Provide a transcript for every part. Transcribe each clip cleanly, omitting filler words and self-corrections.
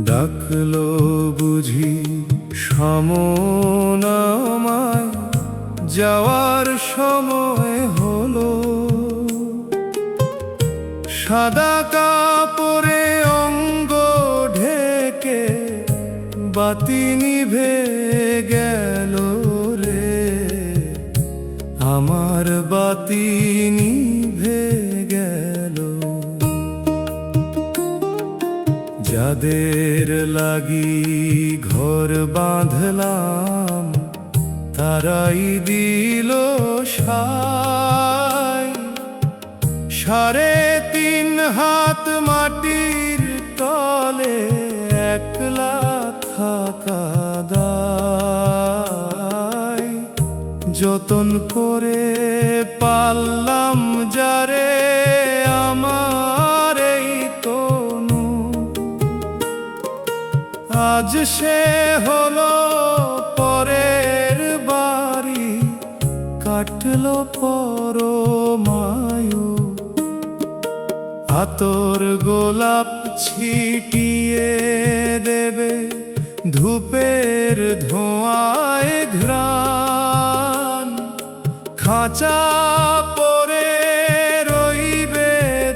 ডাকলো বুঝি সমনামায়, যাওয়ার সময় হলো। সাদা কাপড়ে অঙ্গ ঢেকে বাতি নিভে গেল রে, আমার বাতি নিভে গেল। যাদের লাগি ঘর বাঁধলাম তারাই দিল সায়, 3.5 হাত মাটির তলে একলা থাকা দায়। যতন করে পাললাম যারে আমার এই তনু, আজ সে হলো পরের বাড়ি, কাটলো পরমায়ু। আতর গোলাপ ছিটিয়ে দেবে ধূপের ধোঁয়ায় ঘ্রাণ, খাঁচা পরে রইবে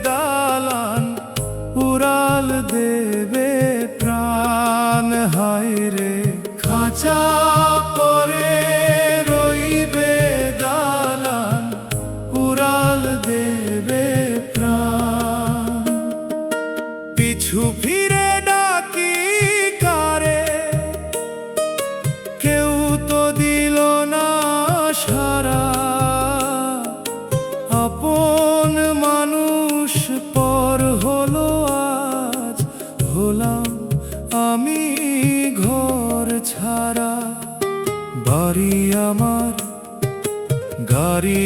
দালান, উড়াল দেবে প্রাণ। হায় রে খাঁচা পরে রইবে দালান, উড়াল দেবে প্রাণ। পিছু ফিরে ডাকি কারে, কেউ তো দিল না সারা। আপন মানুষ পর হলো আজ, হলাম আমি ঘর ছাড়া। বাড়ি আমার গাড়ি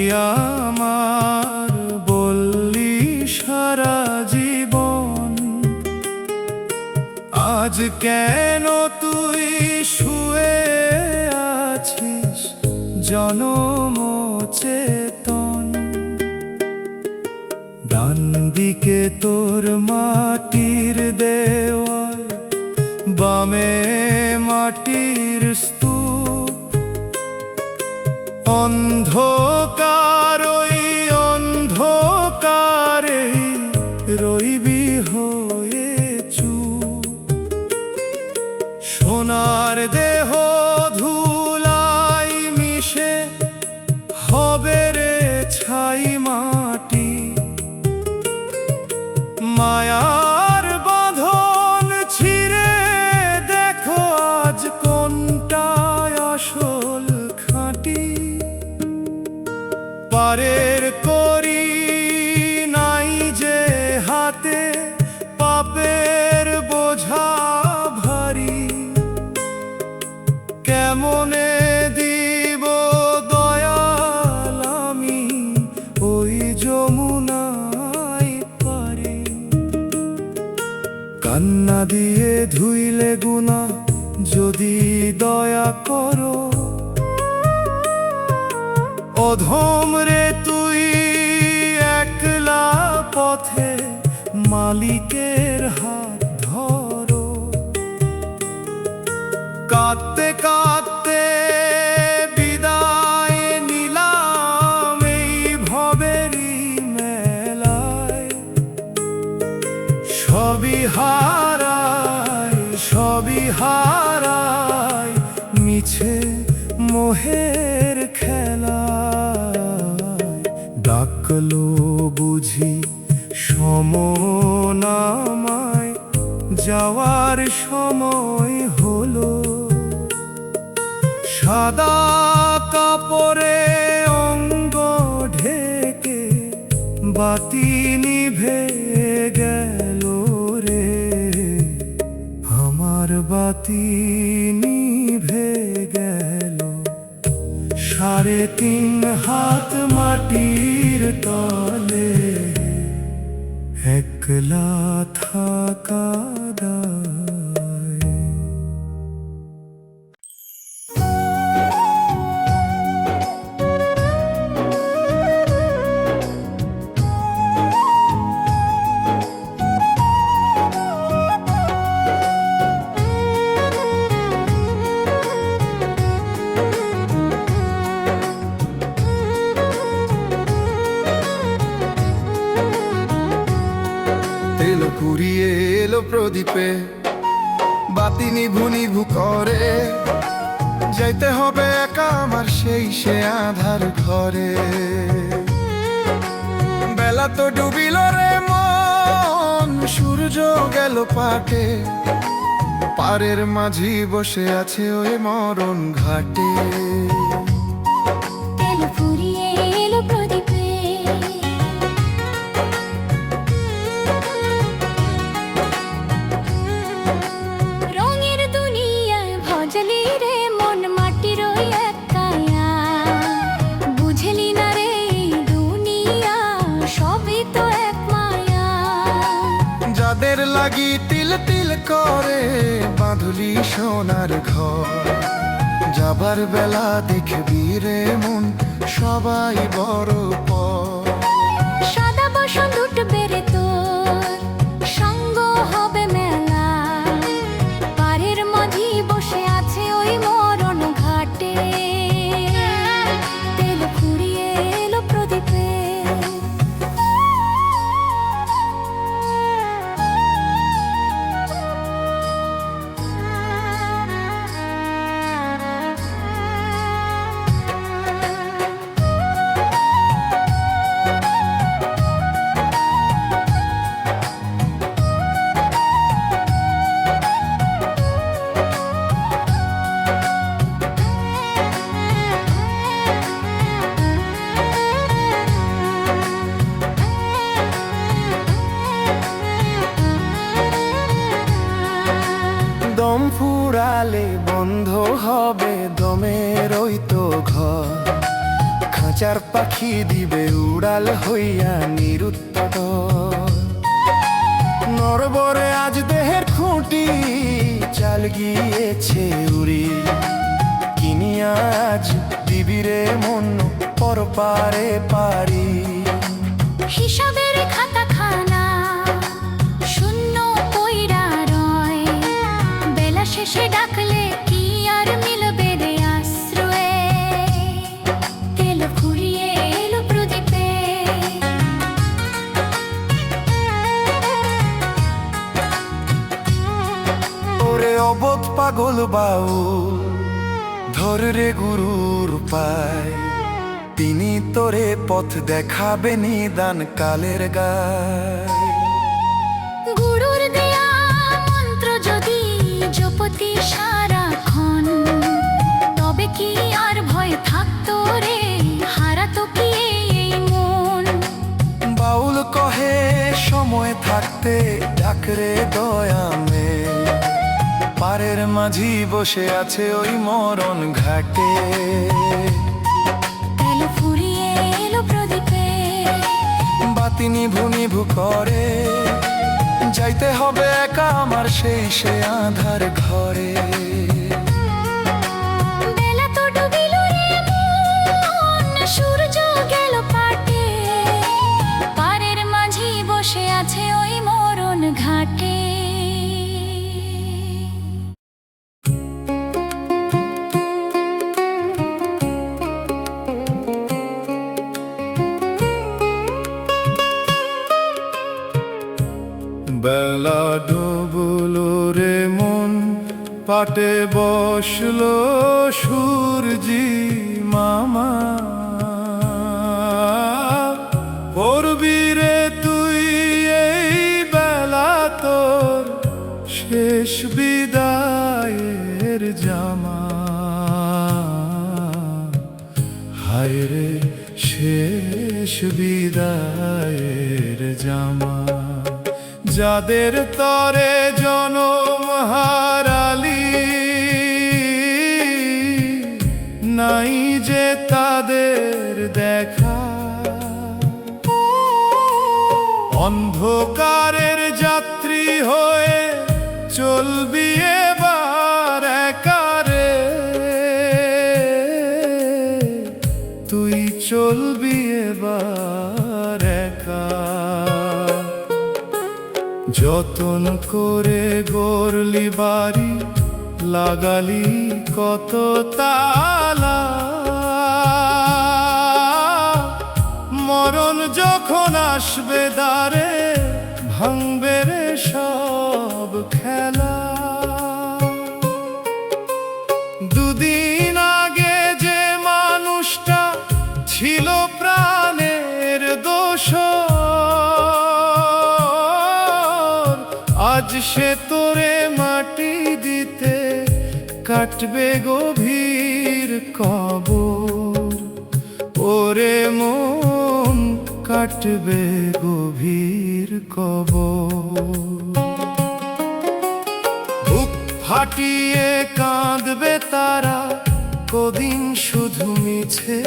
আমার বললি সারা জীবন, আজ কেন তুই শুয়ে আছিস জনম চেতন। ডান দিকে তোর মাটির দেওয়াল, বামে মাটির স্তূপ। অন্ধকার ওই অন্ধকারে রইবি হয়ে চুপ। সোনার দেহ ধুলাই মিশে হবে রে ছাই মাটি। মায়ার বাঁধন ছিঁড়ে দেখো আজ কোনটায় আসল খাঁটি। পারের করি নাই যে হাতে, পাপের বোঝা ভারী। কেমনে দিব দয়াল আমি ওই যমুনায় পারি। কান্না দিয়ে ধুইলে গুনাহ যদি দয়া করো, অধম রে তুই একলা পথে মালিকের হাত ধরো। কাঁদতে কাঁদতে বিদায় নিলাম এই ভবেরই মেলায়। সবই হারায় সবই হারায় মিছে মোহের খেলায়। ডাকলো বুঝি সমনামায়, যাওয়ার সময় হলো। সাদা কাপড়ে অঙ্গ ঢেকে বাতি নিভে গেল রে, আমার বাতি নিভে গেল। 3.5 হাত মাটির তলে একলা থাকা দায়। এলো প্রদীপে, বাতি নিভু নিভু করে, যাইতে হবে একা আমার সেই সে আধার ঘরে। বেলা তো ডুবিল রে মন, সূর্য গেল পাটে, পারের মাঝি বসে আছে ওই মরণ ঘাটে। তেল ফুরিয়ে এলো প্রদীপে, রঙের দুনিয়ায় ভজলি রে মন, মাটির ওই এক কায়া। বুঝলি না রে এই দুনিয়া সবই তো এক মায়া। যাদের লাগি তিল তিল করে বাঁধলি সোনার ঘর, যাবার বেলা দেখবি রে মন সবাই বড় পর। সাদা বসন্ত উঠবে রে তোর, সঙ্গ হবে মেলা, পাড়ের মাঝি বসে আছে ওই মরণ ঘাটে। তেল ফুরিয়ে এলো প্রদীপে, দম ফুরালে বন্ধ হবে দমের ওই তো ঘর, খাঁচার পাখি দিবে উড়াল হইয়া নিরুত্তর। নরবরে আজ দেহের খুঁটি চাল গিয়েছে উড়ি, কিনিয়া আজ দিবিরে মন পরপারে পারি। হিসাবের খাতা খানা শূন্য কইরা রয়, বেলা শেষে ডাকলে কি আর মিলবে রে আশ্রয়ে। তেল ফুরিয়ে এলো প্রদীপে, ওরে অবোধ পাগল বাউল, ধর রে গুরুর পায়, তিনি তোরে পথ দেখাবে নিদান কালের গায়। গুরুর দেয়া মন্ত্র যদি জপতি সারাক্ষণ, তবে কি আর ভয় থাকতো রে, হারাতো কি এই মন। বাউল কহে সময় থাকতে ডাকরে দয়ামে, পারের মাঝি বসে আছে ওই মরণ ঘাটে। তেল ফুরিয়ে এলো প্রদীপে, বাতি নিভু নিভু করে, যাইতে হবে একা আমার সেই সে আধার ঘরে। বেলা তো ডুবিল রে মন, সূর্য গেল পাটে, পারের মাঝি বসে আছে ওই মরণ ঘাটে। বেলা ডুবলো রে মন, পাটে বসলো সূর্যি মামা। পড়বি রে তুই এই বেলা তোর শেষ বিদায়ের জামা। হায় রে শেষ বিদায়ের জামা। যাদের তরে জনম হারালি, নাই যে তাদের দেখা। অন্ধকারের যাত্রী হয়ে চলবি এবার একারে, তুই চলবি এবার একা। যতন করে গড়লি বাড়ি, লাগালি কত তালা। মরণ যখন আসবে দ্বারে, ভাঙবে রে সব খেলা। দুদিন আগে যে মানুষটা ছিল প্রাণের দোসর, আজ সে তোরে মাটি দিতে কাটবে গভীর কবর। ওরে মন, কাটবে গভীর কবর। বুক ফাটিয়ে কাঁদবে তারা কদিন শুধু মিছে,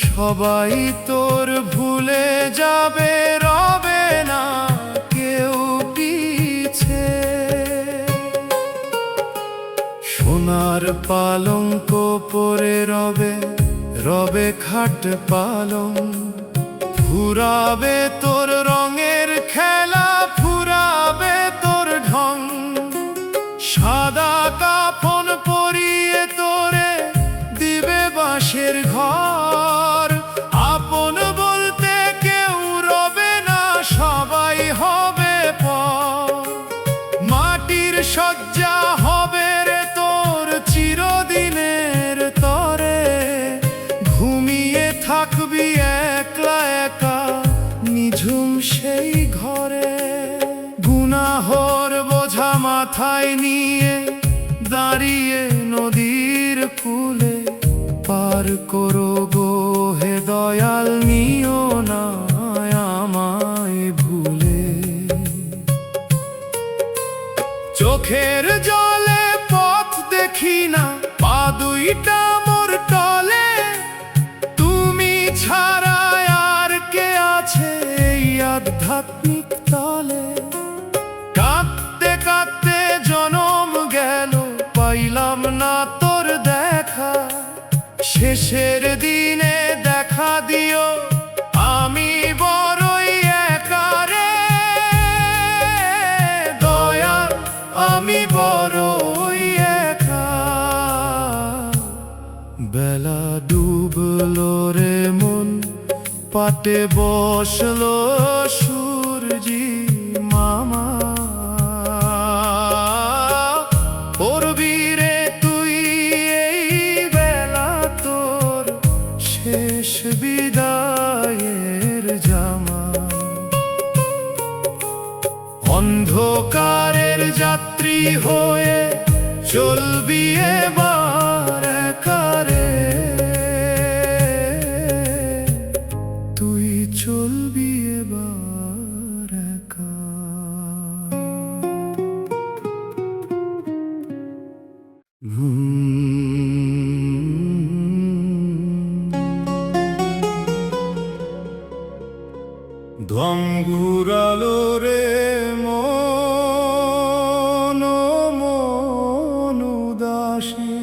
সবাই তোর ভুলে যাবে, রবে না কেউ পিছে। সোনার পালঙ্ক পরে রবে, রবে খাট পালং, ফুরাবে তোর রঙের খেলা, ফুরাবে তোর ঢং। সাদা কাফন পরিয়ে তোরে দিবে বাঁশের ঘর, আপন বলতে কেউ রবে না, সবাই হবে পর। মাটির শয্যা হবে রে তোর চিরদিনের তরে, ঘুমিয়ে থাকবি একলা একা নিঝুম সেই ঘরে। গুনাহর বোঝা মাথায় নিয়ে দাঁড়িয়ে নদীর কূলে, পার করো গো হে দয়াল, নিও না আমায় ভুলে। চোখের জলে পথ দেখি না, পা দুইটা মোর টলে, তুমি ছাড়া আর কে আছে এই আধ্যাত্মিক তলে। কাঁদতে কাঁদতে জনম গেল, পাইলাম না তোর দেখা, শেষের দিনে দেখা দিও, আমি বড়ই একা রে দয়াল, আমি বড়ই একা। বেলা ডুবলো রে মন, পাটে বসলো সূর্যি মামা। পড়বি রে তুই এই বেলা তোর শেষ বিদায়ের জামা। অন্ধকারের যাত্রী হয়ে চলবি এবার একা রে, তুই চলবি এবার একা। দম ঘুরালো রে মন, মন উদাসী,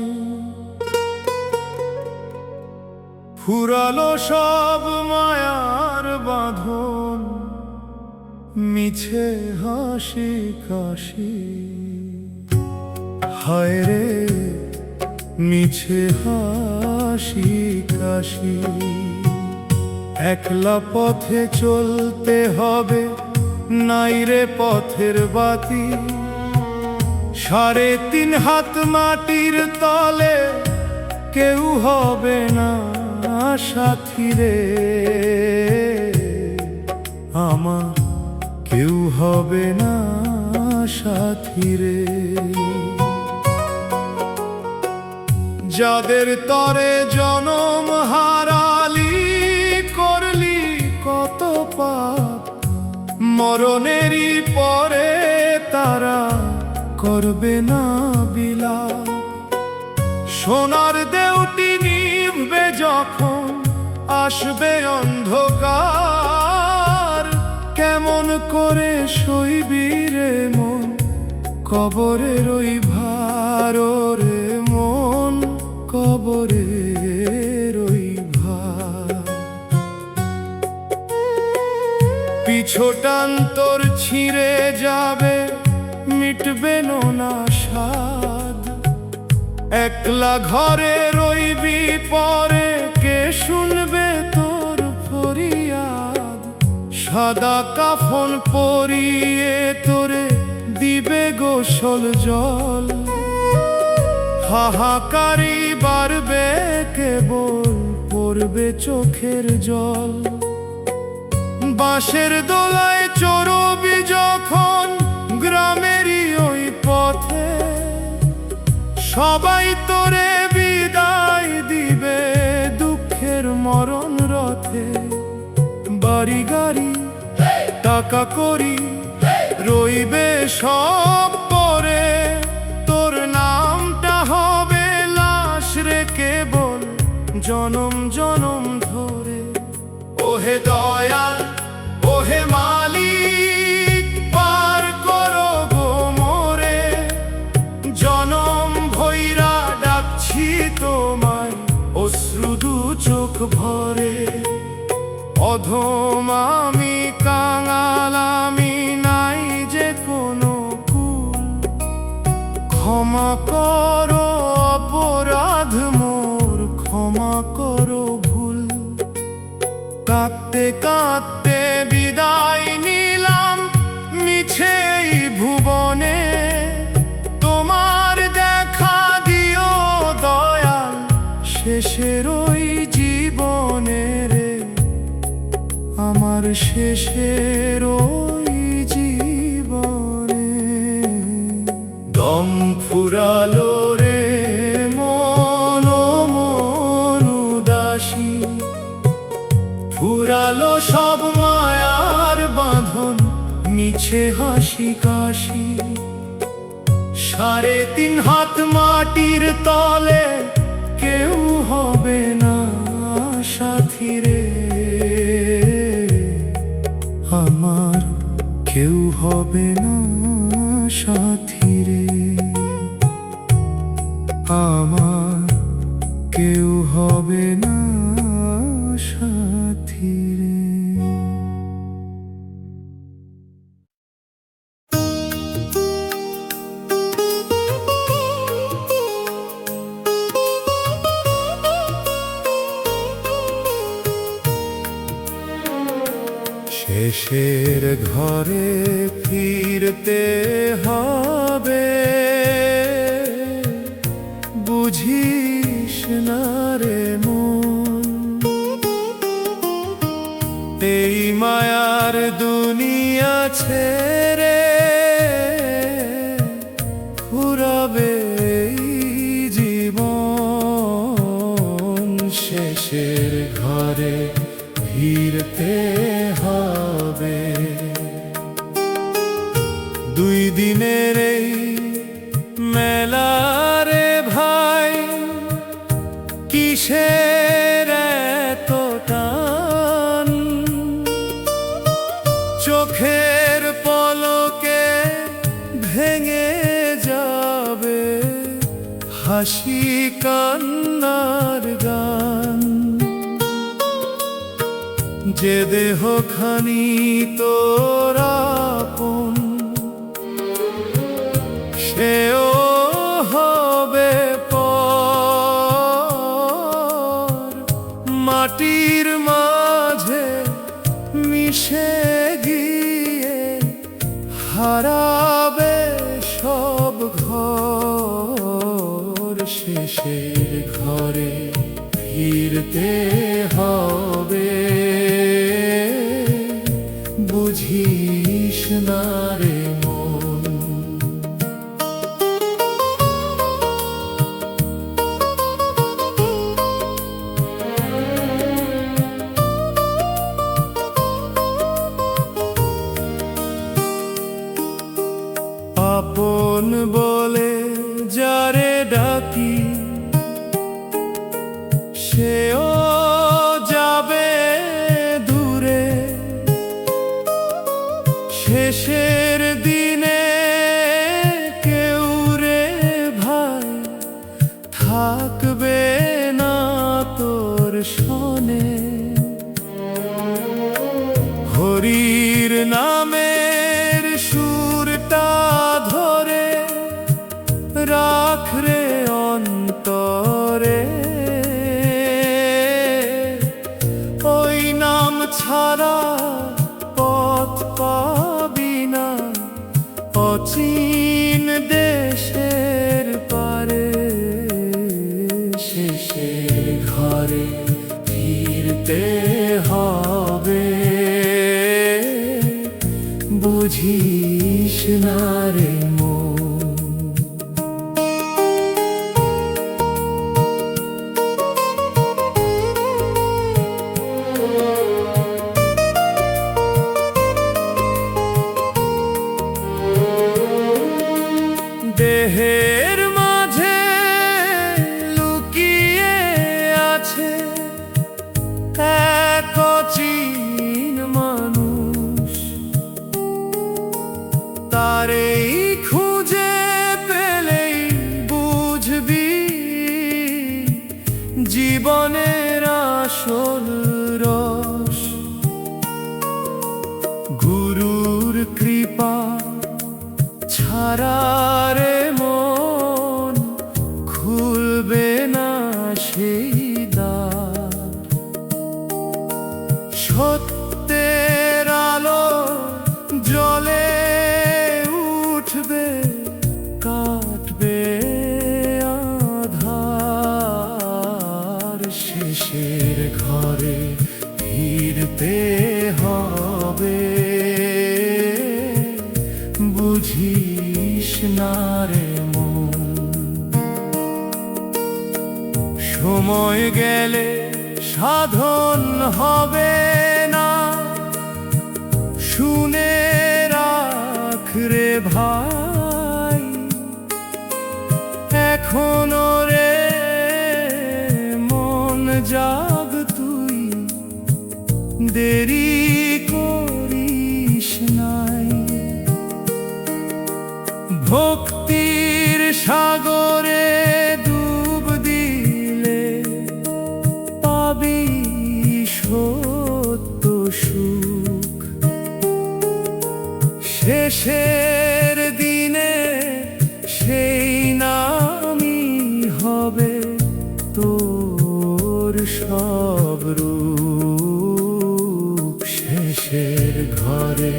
ফুরালো সব মায়ার বাঁধন, মিছে হাসি কাশি। হায় রে মিছে হাসি কাশি। একলা পথে চলতে হবে, নাই রে পথের বাতি। 3.5 হাত মাটির তলে কেউ হবে না সাথী রে আমার, কেউ হবে না সাথী রে। যাদের তরে জনম হারালি, করলি কত পাপ, মরণেরই পরে তারা করবে না বিলাপ। সোনার দেউটি নিভবে যখন, আসবে অন্ধকার, কেমন করে সইবি রে মন, কবরের ওই ভার রে মন, কবরের ওই ভার। পিছোটান তোর ছিঁড়ে যাবে, মিটবে না স্বাদ। একলা ঘরে রইবি পরে, কে শুনবে তোর ফরিয়াদ। সাদা কাফন পরিয়ে তোরে দিবে গোসল জল। হাহাকারি বাড়বে কেবল, পড়বে চোখের জল। বাঁশের দোলায় চড়বি যখন গ্রামেরই ওই পথে, সবাই তোরে বিদায় দিবে দুঃখের মরণ রথে। বাড়ি গাড়ি টাকা করি রইবে সব পরে, তোর নামটা হবে লাশ রে কেবল জনম জনম ধরে। ওহে দয়াল ওহে মালিক, পার করো গো মোরে, জনম ভৈরা ডাকছি তোমায় অশ্রু দু চোখ ভরে। অধম আমি কাঙাল আমি, নাই যে কোনো কুল, ক্ষমা করো অপরাধ মোর, ক্ষমা করো ভুল। কাঁদতে কাঁদতে বিদায় নিলাম মিছে এই ভুবনে, তোমার দেখা দিও দয়াল শেষের ওই জীবনে রে, আমার শেষের ওই জীবনে। দম ফুরালো রে মন মন উদাসী, ফুরালো সব মায়ার বাঁধন, মিছে হাসি কাশি। 3.5 হাত মাটির তলে কেউ হবে না সাথী রে, আমার কেউ হবে না সাথী রে, আমার কেউ হবে না সাথী রে। শেষের ঘরে ফিরতে হবে, বুঝিস না রে মন, এই মায়ার দুনিয়া ছেড়ে ফুরাবে এই জীবন। শেষের ঘরে ফিরতে হবে, 2 দিনের এই মেলা রে ভাই, কিসের এত টান, চোখের পলকে ভেঙে যাবে হাসি কান্নার গান। যে দেহখানি তোর আপন, সেও হবে পর, মাটির মাঝে মিশে গিয়ে হারাবে সব ঘর। শেষের ঘরে ফিরতে হবে, বুঝিস না রে মন। আপন বলে যারে ডাকি, সেও যাবে দূরে। শেষের দিনে কেউ রে ভাই থাকবে না তোর সনে, হরির নামের সুরটা ধরে রাখ রে অন্য ফিরতে হবে, বুঝিস না রে মন। দেহের মাঝে লুকিয়ে আছে এক অচিন মানুষ, তারেই খুঁজে পেলেই বুঝবি জীবনের আসল রস। গুরুর কৃপা ছাড়া রে মন খুলবে না সেই দ্বার। সত্যের আলো জ্বলে উঠবে, কাটবে আধার। শেষের ঘরে ফিরতে হবে, বুঝিস না রে মন। সময় গেলে সাধন হবে না, শুনে রাখ রে ভাই। এখনো রে মন জাগ তুই, দেরি করিস নাই। ভক্তির সাগরে ডুব দিলে পাবি সত্য সুখ। শেষের দিনে সেই নামই হবে তোর সব রূপ। শেষের ঘরে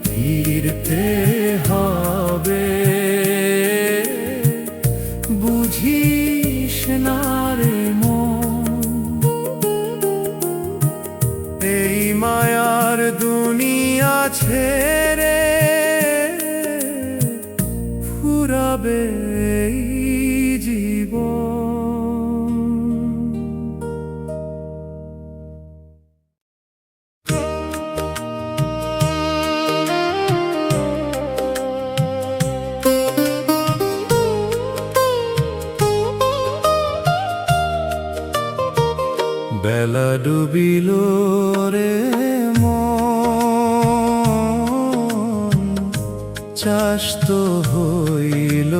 ফিরতে হবে, বুঝিস না রে মন। এই মায়ার দুনিয়া ছেড়ে ফুরাবে এই জীবন। বেলা ডুবিল রে মন, চাষ তো হইল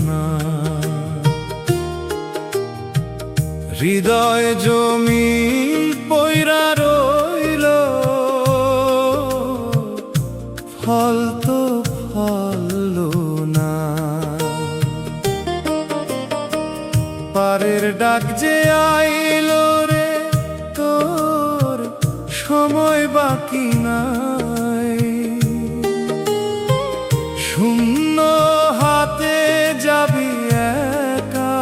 না। হৃদয় জমিন পইরা রইল, ফল তো ফলল না। পারের ডাক যে আইল রে, তোর সময় বাকি নাই। শূন্য হাতে যাবি একা,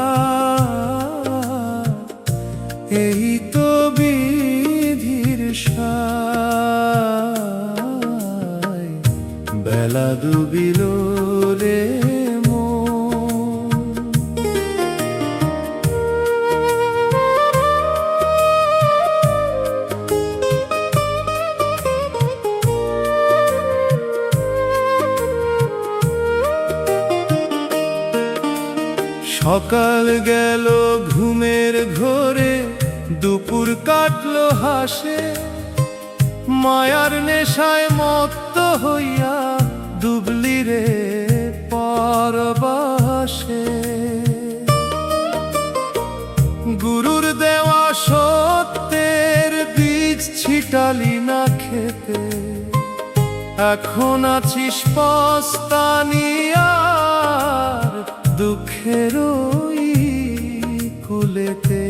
এই তো বিধির সায়। বেলা ডুবিল রে মন। সকাল গেল ঘুমের ঘোরে, দুপুর কাটলো হাসে। মায়ার নেশায় মত্ত হইয়া ডুবলি রে পরবাসে। গুরুর দেওয়া সত্যের বীজ ছিটালি না খেতে, এখন আছিস পস্তানিয়ার দুঃখের ওই কুলেতে।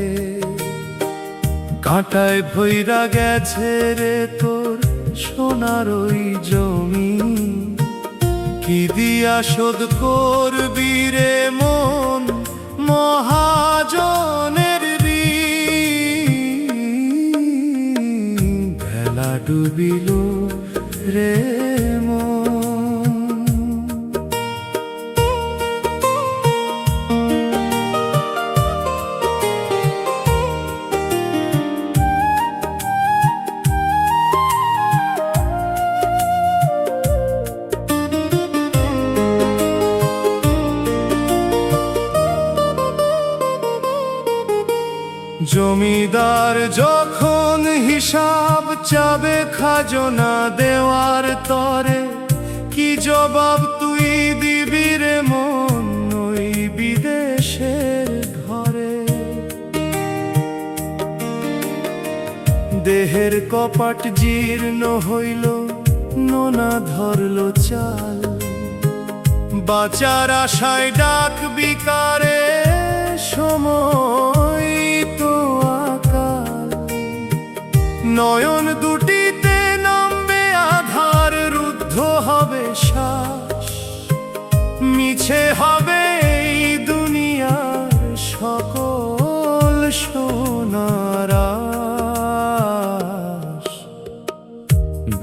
কাঁটায় ভৈরা গেছে রে তোর সোনার ওই জমি, কি দিয়া শোধ করবি রে মন মহাজনের ঋণ। ডুবিল রে মন। জমিদার যখন হিসাব চাবে খাজনা দেওয়ার তরে, কি জবাব তুই দিবি রে মন ওই বিদেশের ঘরে? দেহের কপাট জীর্ণ হইল, নোনা ধরল চাল, বাঁচার আশায় ডাক বিকারে সময় তো আকাল। নয়ন দুটিতে নামবে আধার, রুদ্ধ হবে শ্বাস, মিছে হবে এই দুনিয়ার সকল সোনার আশ।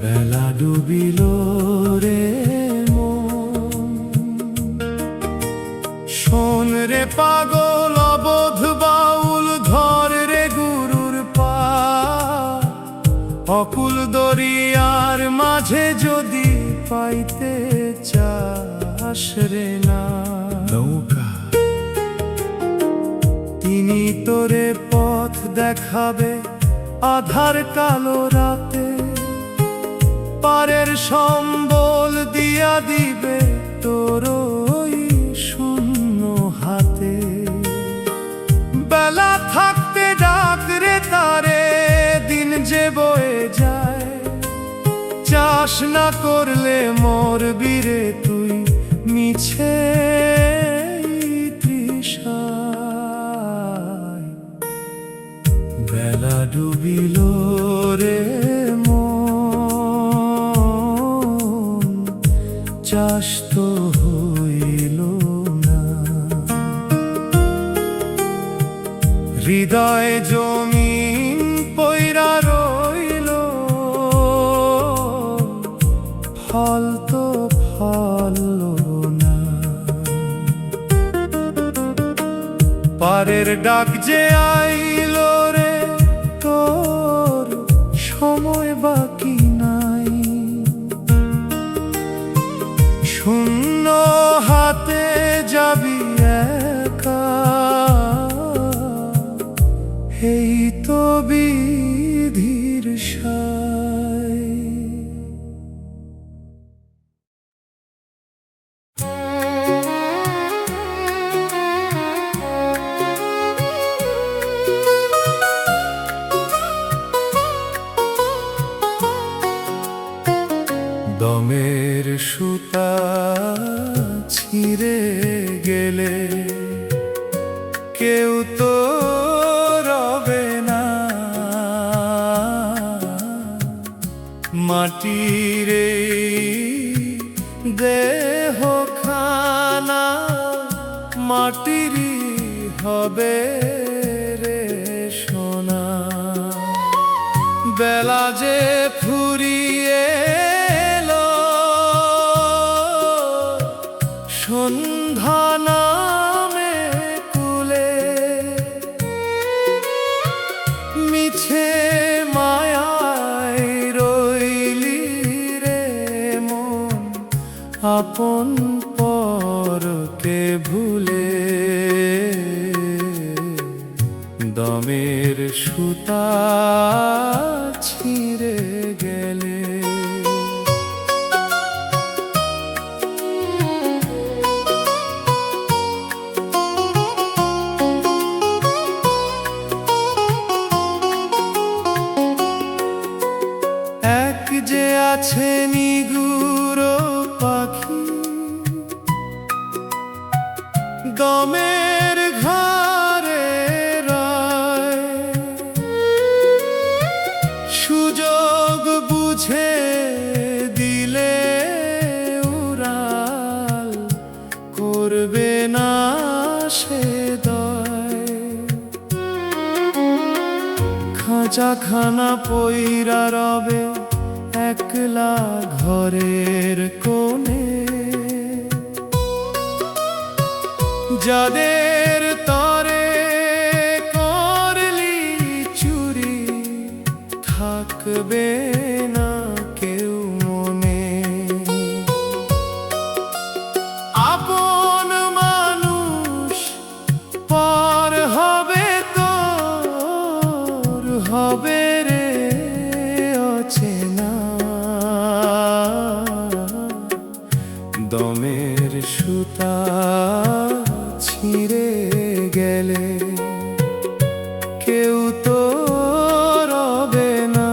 বেলা ডুবিল রে মন, শোন রে পাগল অবোধ বাউল, ধর রে গুরুর পা। অকুল দরিয়ার মাঝে যদি পাইতে চাস রে না নৌকা, তিনি তোরে পথ দেখাবে আধার কালো রাতে। পারের সম্বল দিয়া দিবে তোর ওই শূন্য হাতে। বেলা থাকতে ডাক রে তারে, দিন যে বয়ে যায়। চাষ না করলে মরবি রে তুই মিছে তৃষায়। বেলা ডুবিল রে মন, চাষ তো হইল না। হৃদয় জমিন পইরা রইল, ফল তো ফলল না। পারের ডাক যে আইল রে, তোর সময় বাকি নাই। শূন্য হাতে যাবি একা, এই তো বিধির সায়। দমের সুতা ছিঁড়ে গেলে কেউ তো রবে না। মাটির দেহ খানা মাটিরই হবে রে সোনা। বেলা যে ফুরিয়ে এলো, সন্ধ্যা নামে কুলে। মিছে মায়ায় রইলি রে মন, আপন পরকে ভুলে। দমের সুতা ছিঁড়ে গেলে এক যে আছে নিগুড় পাখি, দমের ঘরে রয়। সুযোগ বুঝে দিলে উড়াল, করবে না সে দয়। খাঁচাখানা পইরা রবে একলা ঘরের কোণে যাদের তরে করলি চুরি থাকবে না কেউ মনে আপন মানুষ পর হবে তোর হবে রে অচেনা দমের সুতা ছিঁড়ে গেলে কেউ তো রবে না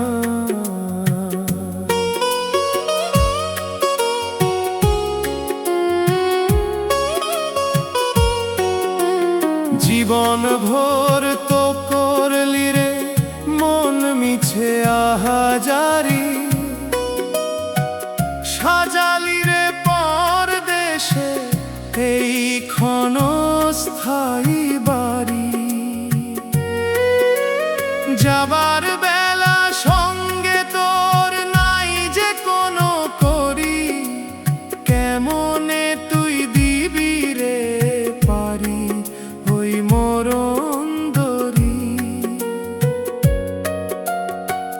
জীবন ভোর তো করলি রে মন মিছে আহাজারি সাজালি রে পরদেশে এই ক্ষণস্থায়ী বাড়ি যাবার বেলা সঙ্গে তোর নাই যে কোনো করি কেমনে তুই দিবি রে পারি ওই মরণ দরি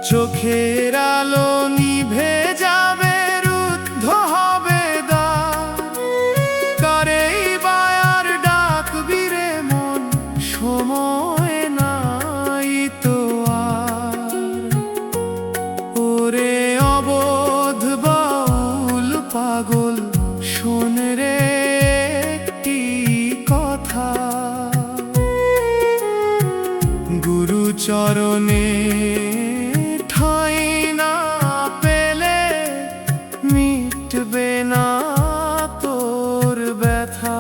চোখের আলো নিভে যাবে রুদ্ধ হবে দ্বার কারেই বায়ার ডাকবি রে মন সময় নাই তো আর ওরে অবোধ বাউল পাগল শোন রে একটি কথা গুরুচরণে ঠাঁই না পেলে মিটবে না তোর ব্যথা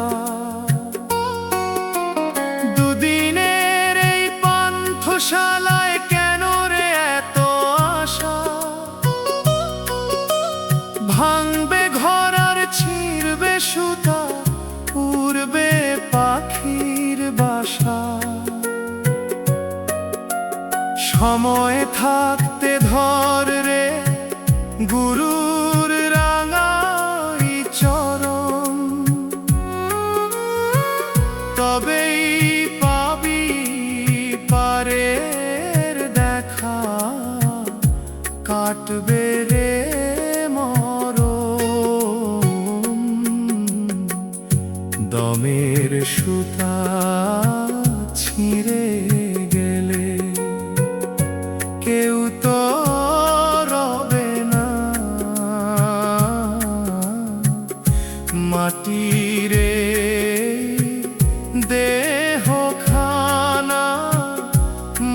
দুদিনের এই পান্থশালায় কেন রে এত আশা ভাঙবে ঘর আর ছিঁড়বে সুতা উড়বে পাখির বাসা সময় থাকতে ধর রে গুরুর রাঙাই চরণ তবেই পাবি পারের দেখা কাটবে রে মরণ দমের সুতা ছিঁড়ে গেলে কেউ তো রবে না মাটির দেহ খানা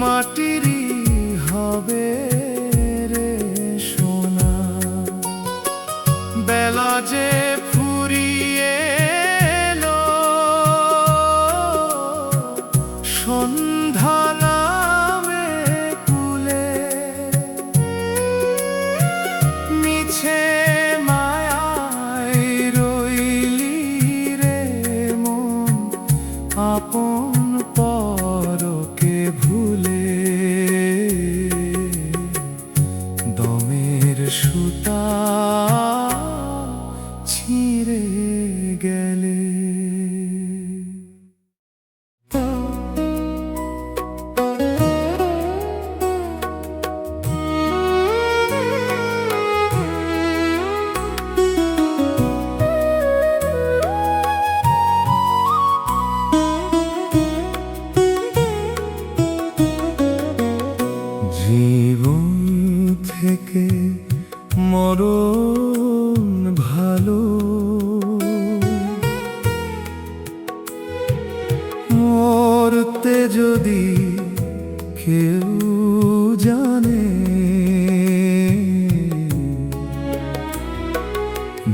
মাটিরই হবে রে সোনা বেলা যে ফুরিয়ে এলো সন্ধ্যা নামে কুলে মিছে মায়ায় রইলি রে মন আপন পরকে ভুলে দমের সুতা ছিঁড়ে গেলে জীবন থেকে মরণ ভালো মরতে যদি কেউ জানে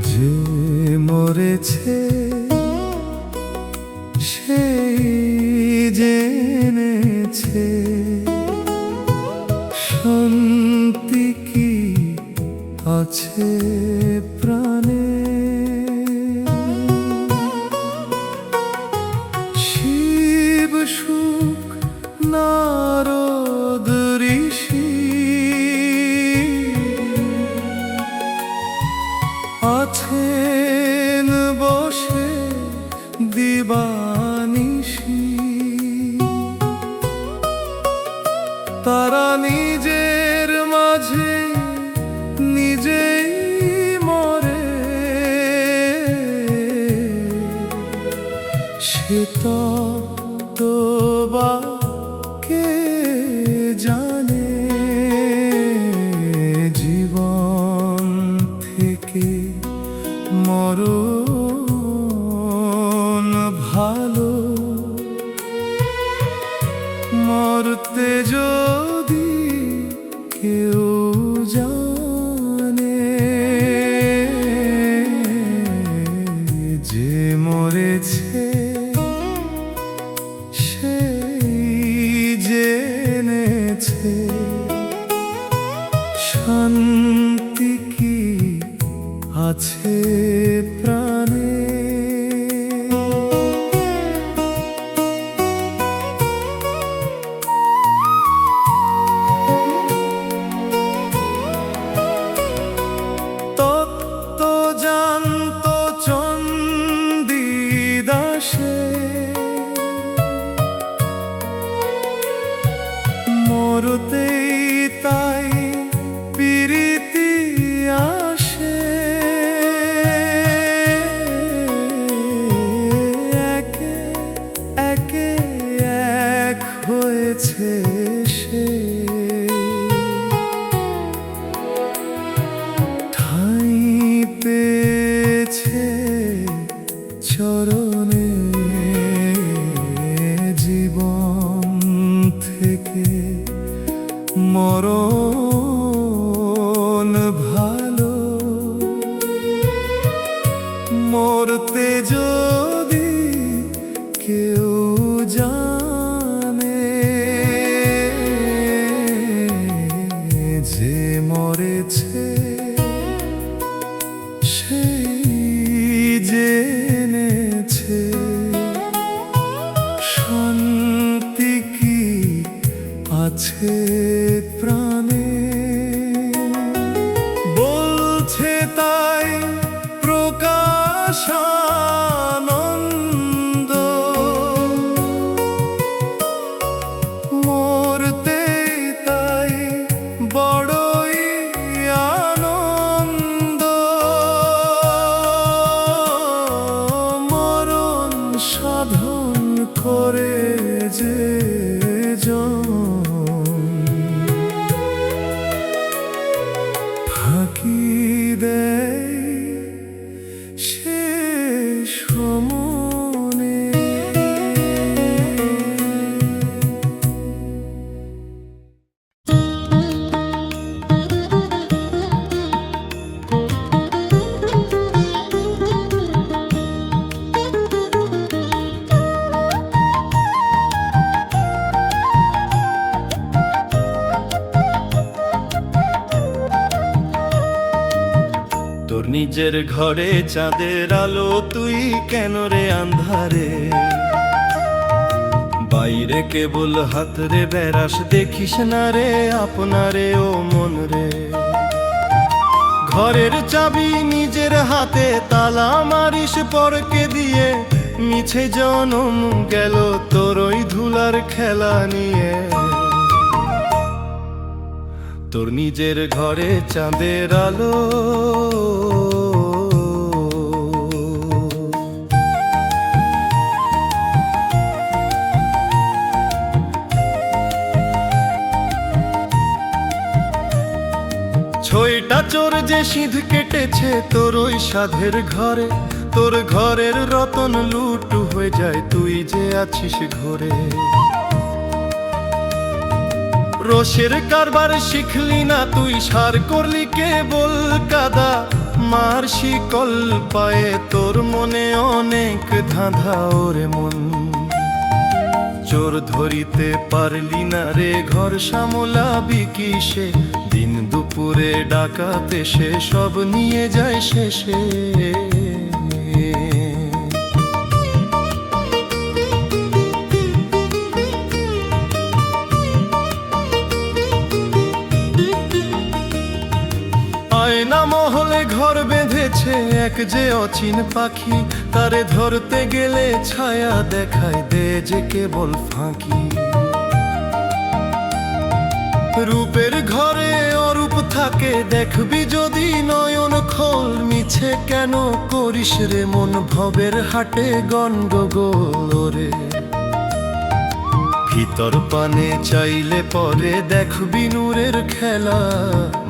যে মরেছে সেই জেনেছে শান্তি কি আছে প্রাণে শিব সুখ নারদ ঋষি দিবানিশি তারা নিজের মাঝে নিজেই মরে সে তো বা কে জানে জীবন থেকে মরণ ভালো মরতে যদি কেউ জানে যে মরেছে সেই জেনেছে শান্তি কি আছে প্রাণে তত্ত্ব জানত চণ্ডীদাসে মরতেই তাই প্রীতি আসে একে একে এক হয়েছে সে ঠাঁই পেয়েছে চরণে জীবন থেকে মরণ ভালো মরতে যদি কেউ জানে যে মরেছে সেই জেনেছে শান্তি কি আছে প্রাণে বলছে তাই প্রকাশানন্দ মরতেই তাই বড়ই আনন্দ মরণ সাধন করে যে ফাঁকি দেয় শেষ মনে তোর নিজের ঘরে চাঁদের আলো তুই কেন রে আন্ধারে বাইরে কেবল হাত রে বেড়াস দেখিস না রে আপনারে ও মন রে ঘরের চাবি নিজের হাতে তালা মারিস পরকে দিয়ে মিছে জনম গেল তোর ওই ধুলার খেলা নিয়ে তোর নিজের ঘরে চাঁদের আলো ছয়টা চোর যে সিঁধ কেটেছে তোর ওই সাধের ঘরে তোর ঘরের রতন লুট হয়ে যায় তুই যে আছিস ঘরে রোষের কারবার শিখলি না তুই সার করলি কেবল কাদা মার শিকল পায়ে তোর মনে অনেক ধাঁধা ওরে মন চোর ধরিতে পারলি না রে ঘর সামলাবি কিসে দিন দুপুরে ডাকাতে সে সব নিয়ে যায় শেষে আয়না মহলে ঘর বেঁধেছে আছে এক যে অচিন পাখি, তারে ধরতে গেলে ছায়া দেখায় দে যে কেবল ফাঁকি। রূপের ঘরে অরূপ থাকে, দেখবি যদি নয়ন খোল। মিছে কেন করিস রে মন, ভবের হাটে গন্ডগোল রে। ভিতর পানে চাইলে পরে দেখবি নূরের খেলা,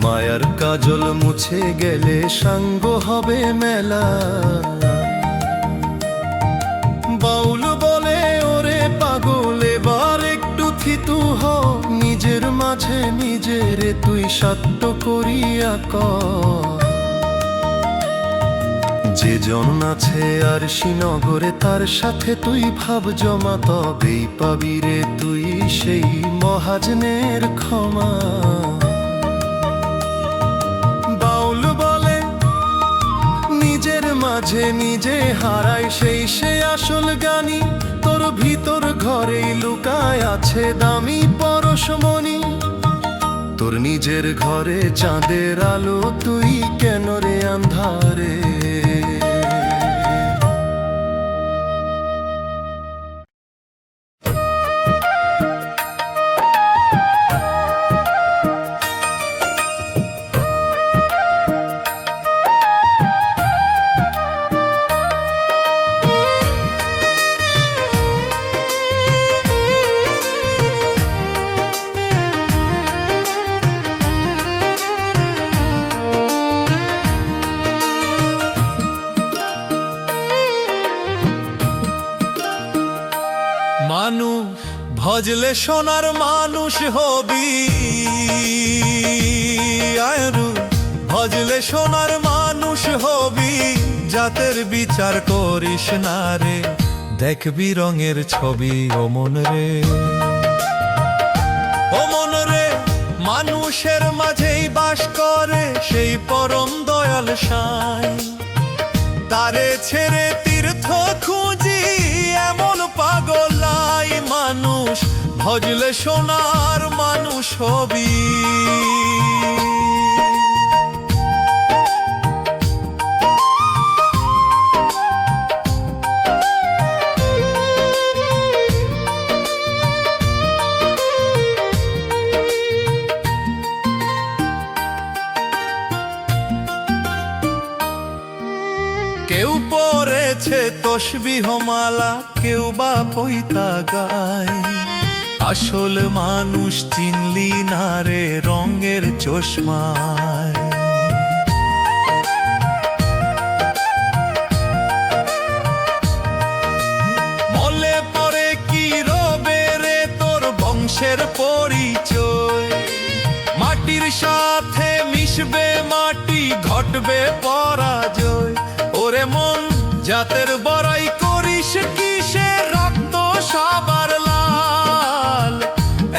মায়ার কাজল মুছে গেলে সাঙ্গ হবে মেলা। বাউল বলে ওরে পাগল এবার একটু থিতু হ, নিজের মাঝে নিজের তুই সত্য করিয়া কর। যে জন আছে আর শ্রীনগরে তার সাথে তুই ভাব জমা, তবেই পাবি রে তুই সেই মহাজনের ক্ষমা। বাউল বলে নিজের মাঝে নিজে হারায় সেই সে আসল জ্ঞানী। তোর ভিতর ঘরেই লুকায় আছে দামি পরশমণি। তোর নিজের ঘরে চাঁদের আলো, তুই কেন রে আন্ধারে। মানুষ ভজলে সোনার মানুষ হবি, আয়রু ভজলে সোনার মানুষ হবি। জাতের বিচার করিস না রে, দেখবি রঙের ছবি। ও মন রে, ও মন রে, মানুষের মাঝেই বাস করে সেই পরম দয়াল সাই। তারে ছেড়ে তীর্থ খুঁজি এমন পাগলাই। মানুষ ভজলে সোনার মানুষ হবি। কেউ পড়েছে তসবিহ মালা, কেউ বা পৈতা গায়। আসল মানুষ চিনলি না রে রঙের চশমায়। মলে পরে কি রবে রে তোর বংশের পরিচয়। মাটির সাথে মিশবে মাটি, ঘটবে পরাজয়। ওরে মন জাতের বড়াই করিস কিসে, রক্ত সবার লাল।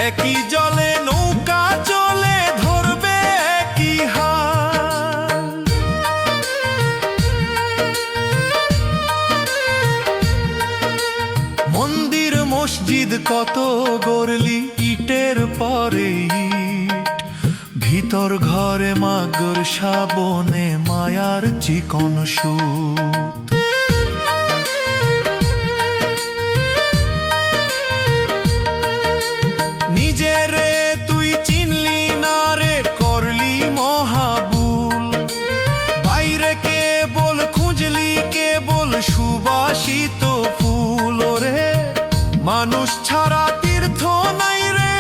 একই জলে নৌকা চলে ধরবে একই হাল। মন্দির মসজিদ কত গড়লি, ইটের পরে ইট। ভিতর ঘরে মাগর শ্রাবণে মায়ার চিকন সুত। নিজেরে তুই চিনলি না রে, করলি মহাবুল। বাইরে কেবল খুঁজলি কেবল সুবাসিত ফুল রে। মানুষ ছাড়া তীর্থ নাই রে,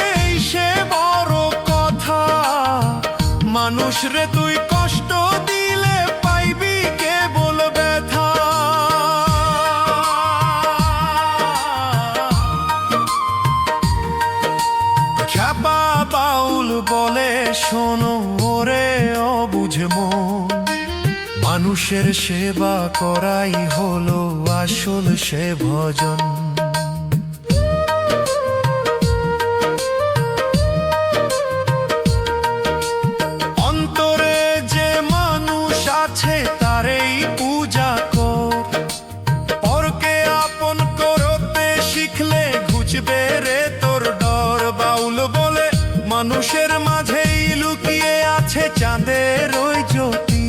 সে বড় কথা। মানুষ রে তুই কষ্ট দিলে পাইবি কেবল ব্যথা। খ্যাপা বাউল বলে শোনো ওরে অবুঝ মন। মানুষের সেবা করাই হলো আসল সে ভজন। অন্তরে যে মানুষ আছে তারেই পূজা কর। পরকে আপন করতে শিখলে ঘুচবে রে তোর ডর। বাউল বলে মানুষের মাঝেই লুকিয়ে আছে চাঁদের ওই জ্যোতি।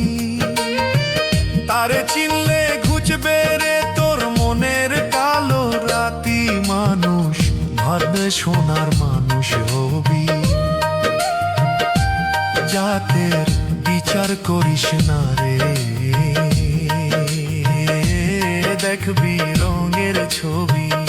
সোনার মানুষ হবি, জাতের বিচার করিস না রে, দেখবি রঙের ছবি।